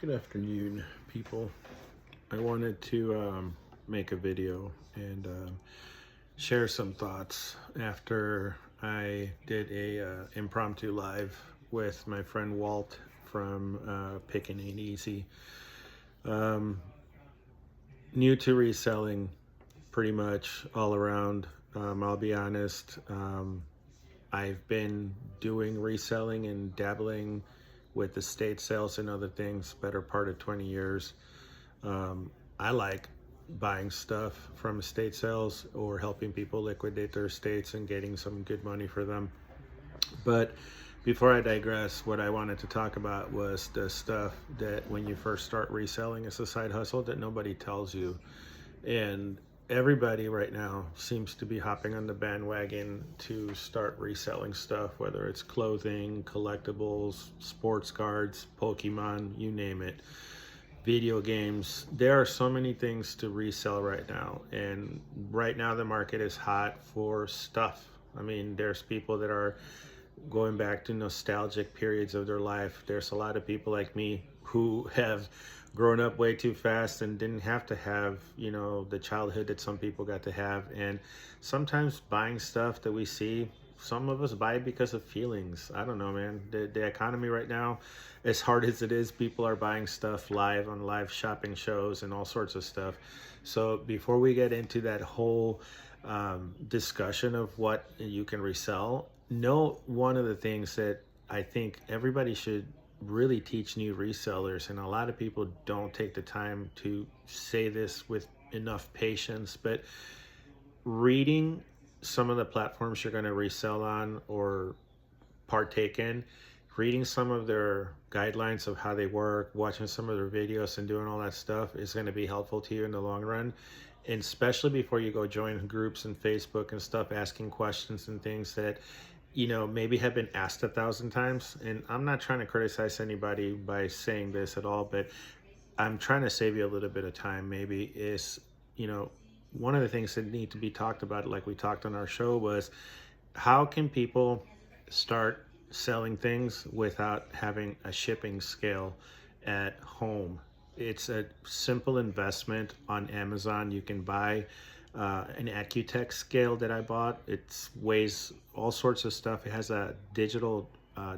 Good afternoon, people. I wanted to make a video and share some thoughts after I did a impromptu live with my friend Walt from Pickin' Ain't Easy. New to reselling, pretty much all around. I'll be honest. I've been doing reselling and dabbling with estate sales and other things better part of 20 years. I like buying stuff from estate sales or helping people liquidate their estates and getting some good money for them. But before I digress, what I wanted to talk about was the stuff that when you first start reselling, it's a side hustle that nobody tells you. And everybody right now seems to be hopping on the bandwagon to start reselling stuff, whether it's clothing, collectibles, sports cards, Pokemon, you name it, video games. There are so many things to resell right now. And right now the market is hot for stuff. I mean, there's people that are going back to nostalgic periods of their life. There's a lot of people like me who have grown up way too fast and didn't have to have, the childhood that some people got to have. And sometimes buying stuff that we see, some of us buy because of feelings. I don't know, man. The economy right now, as hard as it is, people are buying stuff live on live shopping shows and all sorts of stuff. So before we get into that whole discussion of what you can resell, one of the things that I think everybody should really teach new resellers, and a lot of people don't take the time to say this with enough patience, but reading some of the platforms you're going to resell on or partake in, reading some of their guidelines of how they work, watching some of their videos and doing all that stuff is going to be helpful to you in the long run. And especially before you go join groups and Facebook and stuff, asking questions and things that maybe have been asked 1,000 times. And I'm not trying to criticize anybody by saying this at all, but I'm trying to save you a little bit of time. Maybe is, one of the things that need to be talked about, like we talked on our show, was how can people start selling things without having a shipping scale at home? It's a simple investment on Amazon. You can buy an Accutech scale that I bought. It weighs all sorts of stuff. It has a digital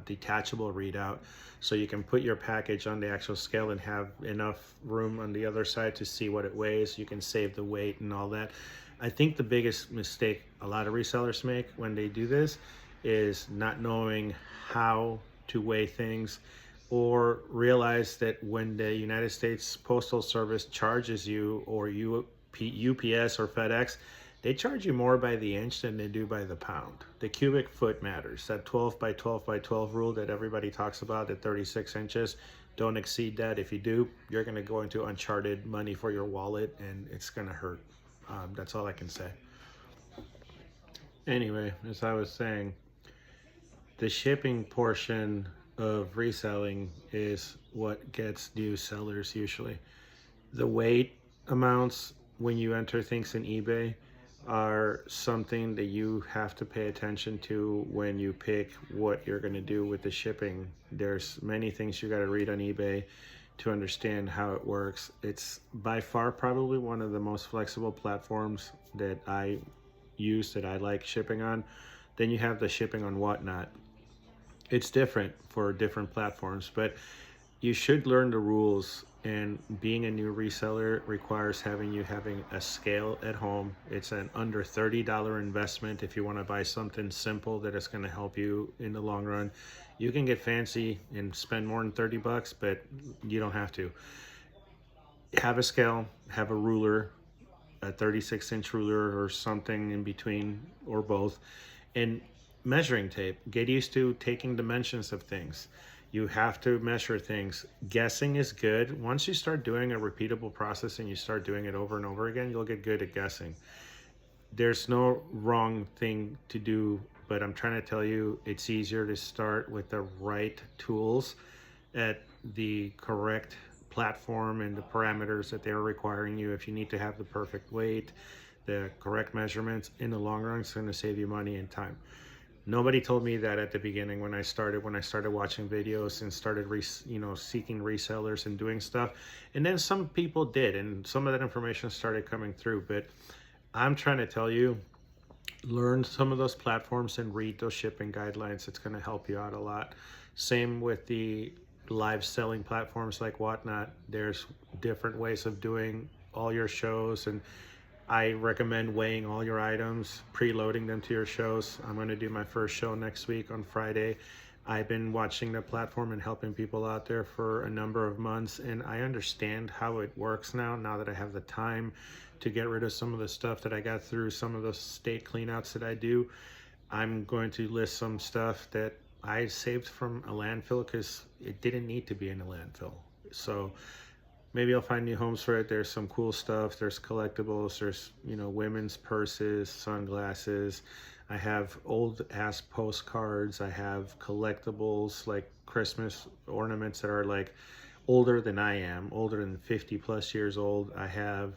detachable readout, so you can put your package on the actual scale and have enough room on the other side to see what it weighs. You can save the weight and all that. I think the biggest mistake a lot of resellers make when they do this is not knowing how to weigh things, or realize that when the United States Postal Service charges you, or UPS or FedEx, they charge you more by the inch than they do by the pound. The cubic foot matters. That 12 by 12 by 12 rule that everybody talks about at 36 inches, don't exceed that. If you do, you're going to go into uncharted money for your wallet, and it's going to hurt. That's all I can say. Anyway, as I was saying, the shipping portion of reselling is what gets new sellers usually. The weight amounts when you enter things in eBay are something that you have to pay attention to when you pick what you're going to do with the shipping. There's many things you got to read on eBay to understand how it works. It's by far probably one of the most flexible platforms that I use, that I like shipping on. Then you have the shipping on Whatnot. It's different for different platforms, but you should learn the rules. And being a new reseller requires having a scale at home. It's an under $30 investment if you want to buy something simple that is going to help you in the long run. You can get fancy and spend more than $30, but you don't have to. Have a scale, have a ruler, a 36-inch ruler or something in between, or both, and measuring tape. Get used to taking dimensions of things. You have to measure things. Guessing is good. Once you start doing a repeatable process and you start doing it over and over again, you'll get good at guessing. There's no wrong thing to do, but I'm trying to tell you, it's easier to start with the right tools at the correct platform and the parameters that they're requiring you. If you need to have the perfect weight, the correct measurements, in the long run, it's going to save you money and time. Nobody told me that at the beginning when I started watching videos and started seeking resellers and doing stuff. And then some people did, and some of that information started coming through. But I'm trying to tell you, learn some of those platforms and read those shipping guidelines. It's going to help you out a lot. Same with the live selling platforms like Whatnot. There's different ways of doing all your shows, and I recommend weighing all your items, preloading them to your shows. I'm going to do my first show next week on Friday. I've been watching the platform and helping people out there for a number of months, and I understand how it works now that I have the time to get rid of some of the stuff that I got through some of the state cleanouts that I do. I'm going to list some stuff that I saved from a landfill because it didn't need to be in a landfill. So maybe I'll find new homes for it. There's some cool stuff. There's collectibles. There's, women's purses, sunglasses. I have old ass postcards. I have collectibles like Christmas ornaments that are like older than I am, older than 50 plus years old. I have,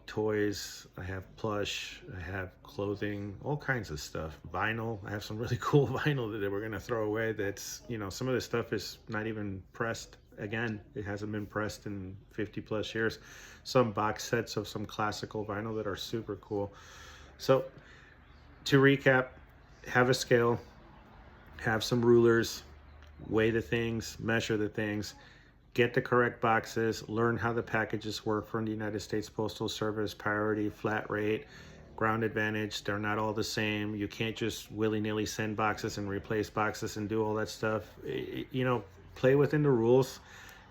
toys. I have plush. I have clothing, all kinds of stuff. Vinyl. I have some really cool vinyl that we're going to throw away. That's, some of this stuff is not even pressed. Again, it hasn't been pressed in 50 plus years. Some box sets of some classical vinyl that are super cool. So to recap, have a scale, have some rulers, weigh the things, measure the things, get the correct boxes, learn how the packages work from the United States Postal Service, priority, flat rate, ground advantage. They're not all the same. You can't just willy-nilly send boxes and replace boxes and do all that stuff. Play within the rules.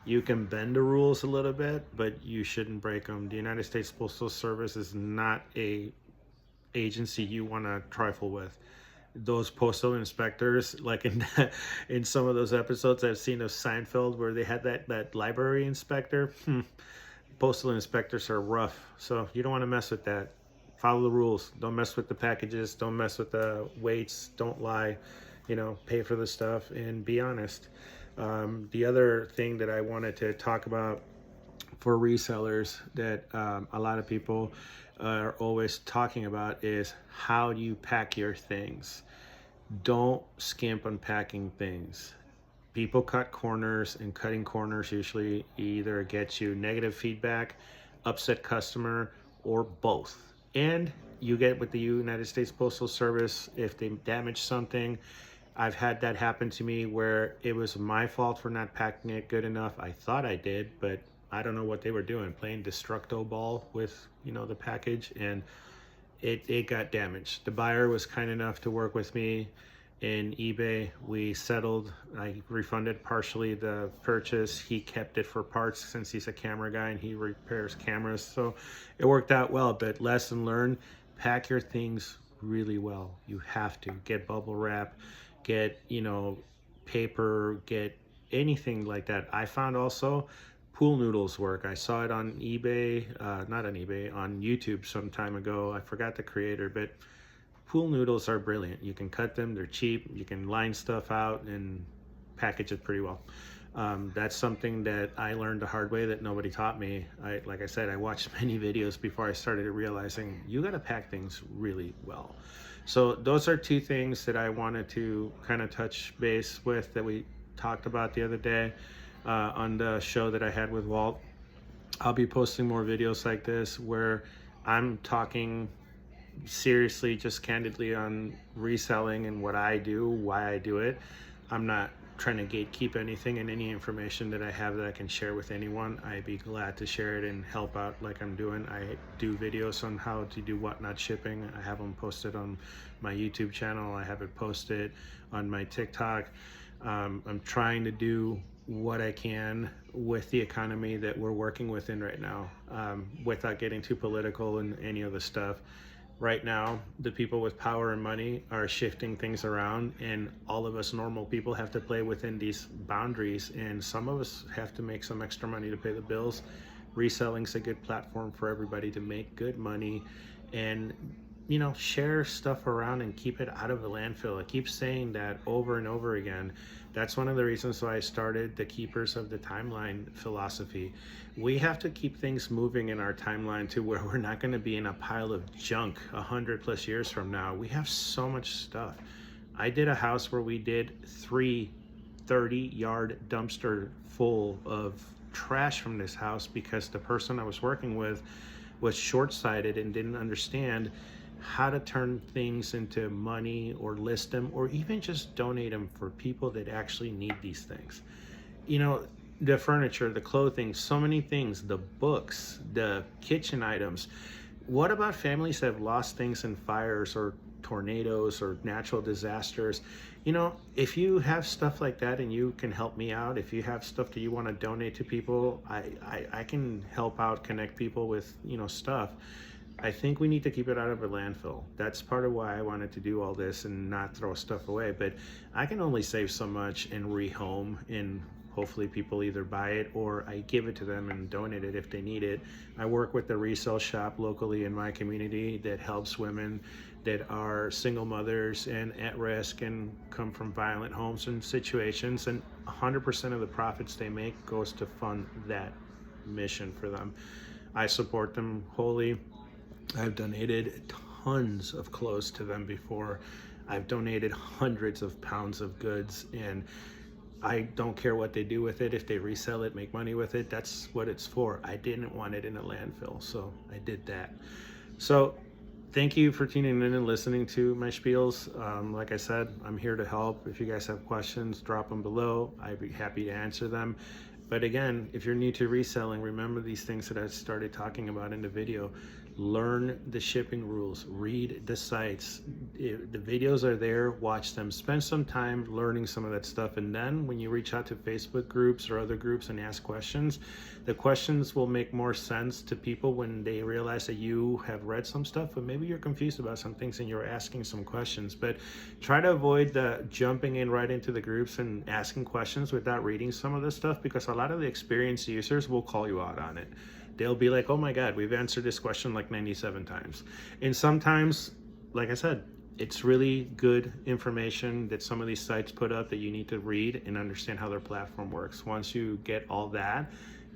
You can bend the rules a little bit, but you shouldn't break them. The United States Postal Service is not a agency you want to trifle with. Those postal inspectors, like in some of those episodes I've seen of Seinfeld where they had that library inspector, postal inspectors are rough. So you don't want to mess with that. Follow the rules. Don't mess with the packages. Don't mess with the weights. Don't lie. Pay for the stuff and be honest. The other thing that I wanted to talk about for resellers that a lot of people are always talking about is how do you pack your things. Don't skimp on packing things. People cut corners, and cutting corners usually either gets you negative feedback, upset customer, or both. And you get with the United States Postal Service, if they damage something, I've had that happen to me where it was my fault for not packing it good enough. I thought I did, but I don't know what they were doing, playing Destructo ball with, the package, and it got damaged. The buyer was kind enough to work with me in eBay. We settled. I refunded partially the purchase. He kept it for parts since he's a camera guy and he repairs cameras. So it worked out well, but lesson learned, pack your things really well. You have to get bubble wrap, get, paper, get anything like that. I found also pool noodles work. I saw it on eBay, not on eBay, on YouTube some time ago. I forgot the creator, but pool noodles are brilliant. You can cut them, they're cheap, you can line stuff out and package it pretty well. That's something that I learned the hard way that nobody taught me. Like I said, I watched many videos before I started realizing you got to pack things really well. So those are two things that I wanted to kind of touch base with that we talked about the other day on the show that I had with Walt. I'll be posting more videos like this where I'm talking seriously, just candidly on reselling and what I do, why I do it. I'm not trying to gatekeep anything, and any information that I have that I can share with anyone, I'd be glad to share it and help out like I'm doing. I do videos on how to do Whatnot shipping. I have them posted on my YouTube channel. I have it posted on my TikTok. I'm trying to do what I can with the economy that we're working within right now, without getting too political and any of the stuff. Right now, the people with power and money are shifting things around, and all of us normal people have to play within these boundaries, and some of us have to make some extra money to pay the bills. Reselling's a good platform for everybody to make good money and, share stuff around and keep it out of the landfill. I keep saying that over and over again. That's one of the reasons why I started the Keepers of the Timeline philosophy. We have to keep things moving in our timeline to where we're not going to be in a pile of junk 100 plus years from now. We have so much stuff. I did a house where we did 30-yard dumpster full of trash from this house because the person I was working with was short-sighted and didn't understand how to turn things into money or list them or even just donate them for people that actually need these things. You know, the furniture, the clothing, so many things, the books, the kitchen items. What about families that have lost things in fires or tornadoes or natural disasters? You know, if you have stuff like that and you can help me out, if you have stuff that you want to donate to people, I can help out, connect people with, stuff. I think we need to keep it out of a landfill. That's part of why I wanted to do all this and not throw stuff away. But I can only save so much and rehome, and hopefully people either buy it or I give it to them and donate it if they need it. I work with the resale shop locally in my community that helps women that are single mothers and at risk and come from violent homes and situations, and 100% of the profits they make goes to fund that mission for them. I support them wholly. I've donated tons of clothes to them before. I've donated hundreds of pounds of goods, and I don't care what they do with it. If they resell it, make money with it, that's what it's for. I didn't want it in a landfill, so I did that. So thank you for tuning in and listening to my spiels. Like I said, I'm here to help. If you guys have questions, drop them below. I'd be happy to answer them. But again, if you're new to reselling, remember these things that I started talking about in the video. Learn the shipping rules, read the sites. The videos are there, watch them, spend some time learning some of that stuff. And then when you reach out to Facebook groups or other groups and ask questions, the questions will make more sense to people when they realize that you have read some stuff, but maybe you're confused about some things and you're asking some questions. But try to avoid the jumping in right into the groups and asking questions without reading some of this stuff, because a lot of the experienced users will call you out on it. They'll be like, oh my God, we've answered this question like 97 times. And sometimes, like I said, it's really good information that some of these sites put up that you need to read and understand how their platform works. Once you get all that,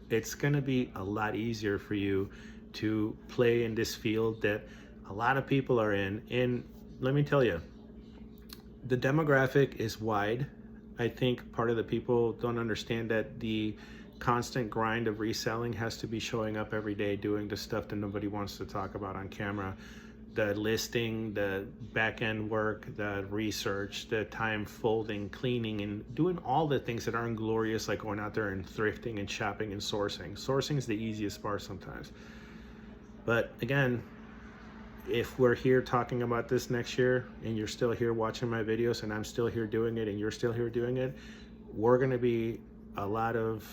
it's gonna be a lot easier for you to play in this field that a lot of people are in. And let me tell you, the demographic is wide. I think part of the people don't understand that the constant grind of reselling has to be showing up every day, doing the stuff that nobody wants to talk about on camera. The listing, the back end work, the research, the time folding, cleaning, and doing all the things that aren't glorious, like going out there and thrifting and shopping and sourcing. Sourcing is the easiest part sometimes. But again, if we're here talking about this next year and you're still here watching my videos and I'm still here doing it and you're still here doing it, we're gonna be a lot of,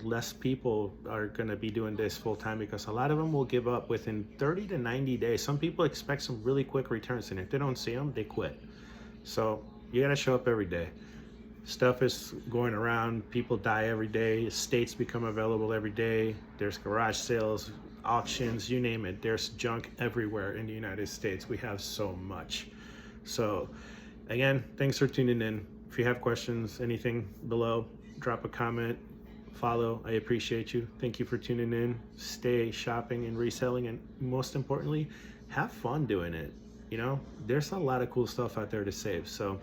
less people are going to be doing this full time, because a lot of them will give up within 30 to 90 days. Some people expect some really quick returns, and if they don't see them, they quit. So you got to show up every day. Stuff is going around. People die every day. Estates become available every day. There's garage sales, auctions, you name it. There's junk everywhere in the United States. We have so much. So again, thanks for tuning in. If you have questions, anything below, drop a comment, follow. I appreciate you. Thank you for tuning in. Stay shopping and reselling, and most importantly, have fun doing it. You know, there's a lot of cool stuff out there to save. So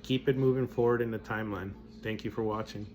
keep it moving forward in the timeline. Thank you for watching.